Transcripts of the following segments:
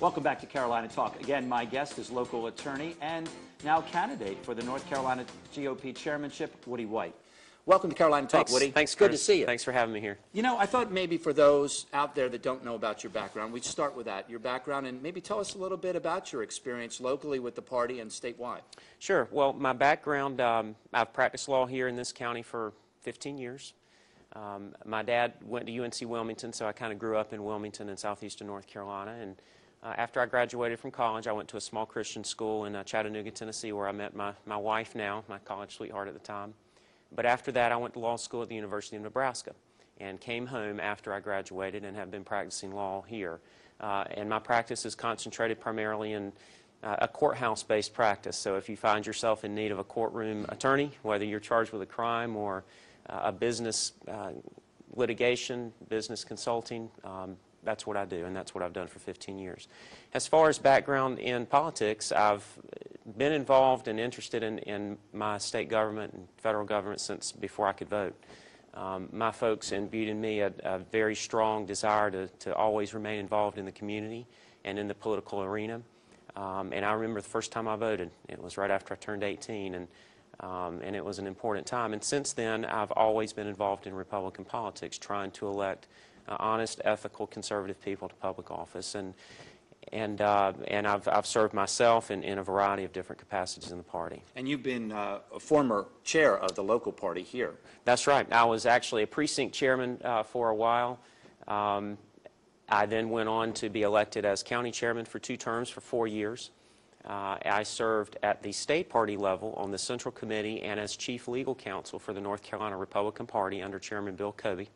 Welcome back to Carolina Talk. Again, my guest is local attorney and now candidate for the North Carolina GOP chairmanship, Woody Wright. Welcome to Carolina Talk, Woody. Thanks, good Curtis. to see you. Thanks for having me here. You know, I thought maybe for those out there that don't know about your background, we'd start with that, your background, and maybe tell us a little bit about your experience locally with the party and statewide. Sure. Well, my background, I've practiced law here in this county for 15 years. My dad went to UNC Wilmington, so I kind of grew up in Wilmington in southeastern North Carolina. And after I graduated from college, I went to a small Christian school in Chattanooga, Tennessee, where I met my wife now, my college sweetheart at the time. But after that, I went to law school at the University of Nebraska and came home after I graduated and have been practicing law here. And my practice is concentrated primarily in a courthouse-based practice. So if you find yourself in need of a courtroom attorney, whether you're charged with a crime or a business litigation, business consulting, that's what I do, and that's what I've done for 15 years. As far as background in politics, I've been involved and interested in my state government and federal government since before I could vote. My folks imbued in me a very strong desire to always remain involved in the community and in the political arena. And I remember the first time I voted. It was right after I turned 18, and it was an important time. And since then, I've always been involved in Republican politics, trying to elect honest, ethical, conservative people to public office. And I've served myself in a variety of different capacities in the party. And you've been a former chair of the local party here. That's right. I was actually a precinct chairman for a while. I then went on to be elected as county chairman for 2 terms for 4 years. I served at the state party level on the Central Committee and as chief legal counsel for the North Carolina Republican Party under Chairman Bill Covey.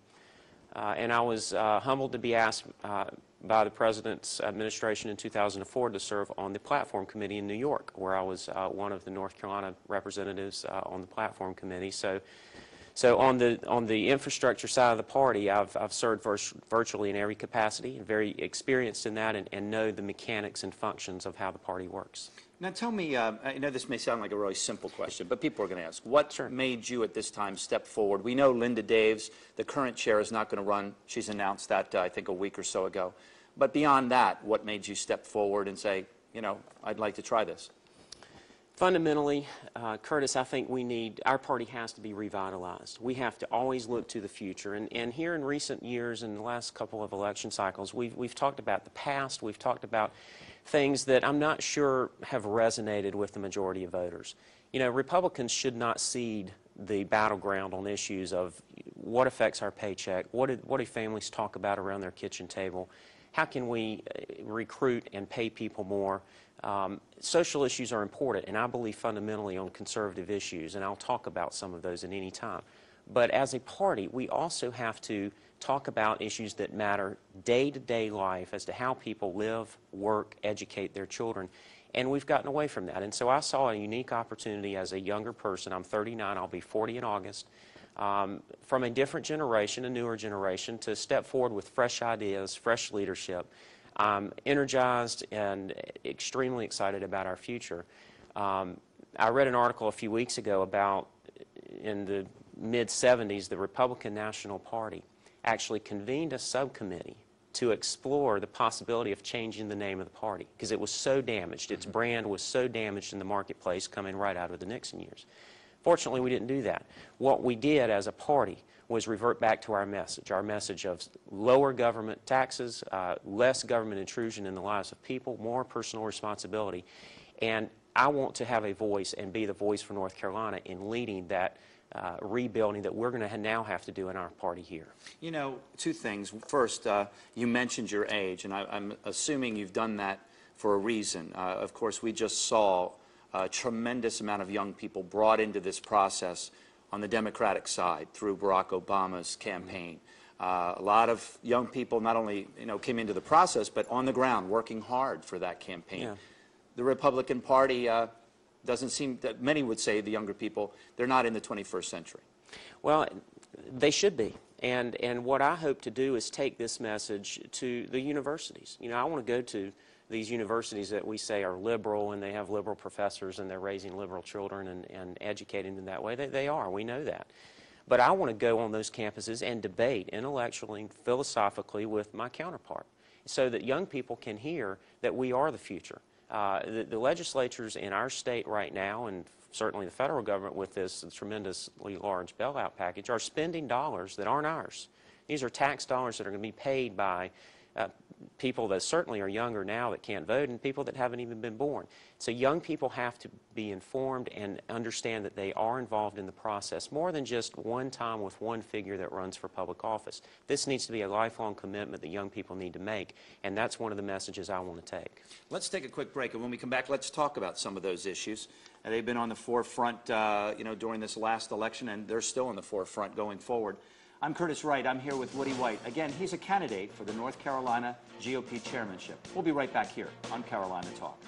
And I was humbled to be asked by the President's administration in 2004 to serve on the Platform Committee in New York, where I was one of the North Carolina representatives on the Platform Committee. So on the infrastructure side of the party, I've served virtually in every capacity, very experienced in that, and know the mechanics and functions of how the party works. Now tell me, I know this may sound like a really simple question, but people are going to ask, what made you at this time step forward? We know Linda Daves, the current chair, is not going to run. She's announced that, I think, a week or so ago. But beyond that, what made you step forward and say, you know, I'd like to try this? Fundamentally, Curtis, I think our party has to be revitalized. We have to always look to the future. And here in recent years, in the last couple of election cycles, we've talked about the past, we've talked about things that I'm not sure have resonated with the majority of voters. You know, Republicans should not cede the battleground on issues of what affects our paycheck, what do families talk about around their kitchen table, how can we recruit and pay people more. Social issues are important, and I believe fundamentally on conservative issues, and I'll talk about some of those at any time. But as a party, we also have to talk about issues that matter day-to-day life as to how people live, work, educate their children, and we've gotten away from that. And so I saw a unique opportunity as a younger person. I'm 39, I'll be 40 in August, from a different generation, a newer generation, to step forward with fresh ideas, fresh leadership. I'm energized and extremely excited about our future. I read an article a few weeks ago about, in the mid-'70s, the Republican National Party actually convened a subcommittee to explore the possibility of changing the name of the party because it was so damaged. Its brand was so damaged in the marketplace coming right out of the Nixon years. Fortunately, we didn't do that. What we did as a party was revert back to our message of lower government taxes, less government intrusion in the lives of people, more personal responsibility. And I want to have a voice and be the voice for North Carolina in leading that rebuilding that we're going to now have to do in our party here. You know, 2 things. First, you mentioned your age, and I'm assuming you've done that for a reason. Of course, we just saw a tremendous amount of young people brought into this process on the Democratic side through Barack Obama's campaign. A lot of young people not only came into the process, but on the ground working hard for that campaign. Yeah. The Republican Party doesn't seem, that many would say, the younger people, they're not in the 21st century. Well, they should be. And what I hope to do is take this message to the universities. You know, I want to go to these universities that we say are liberal and they have liberal professors and they're raising liberal children and educating them that way. They are. We know that. But I want to go on those campuses and debate intellectually and philosophically with my counterpart so that young people can hear that we are the future. The legislatures in our state right now, and certainly the federal government with this tremendously large bailout package, are spending dollars that aren't ours. These are tax dollars that are going to be paid by people that certainly are younger now that can't vote and people that haven't even been born. So young people have to be informed and understand that they are involved in the process more than just one time with one figure that runs for public office. This needs to be a lifelong commitment that young people need to make, and that's one of the messages I want to take. Let's take a quick break, and when we come back, let's talk about some of those issues. They've been on the forefront during this last election, and they're still on the forefront going forward. I'm Curtis Wright. I'm here with Woody White. Again, he's a candidate for the North Carolina GOP chairmanship. We'll be right back here on Carolina Talk.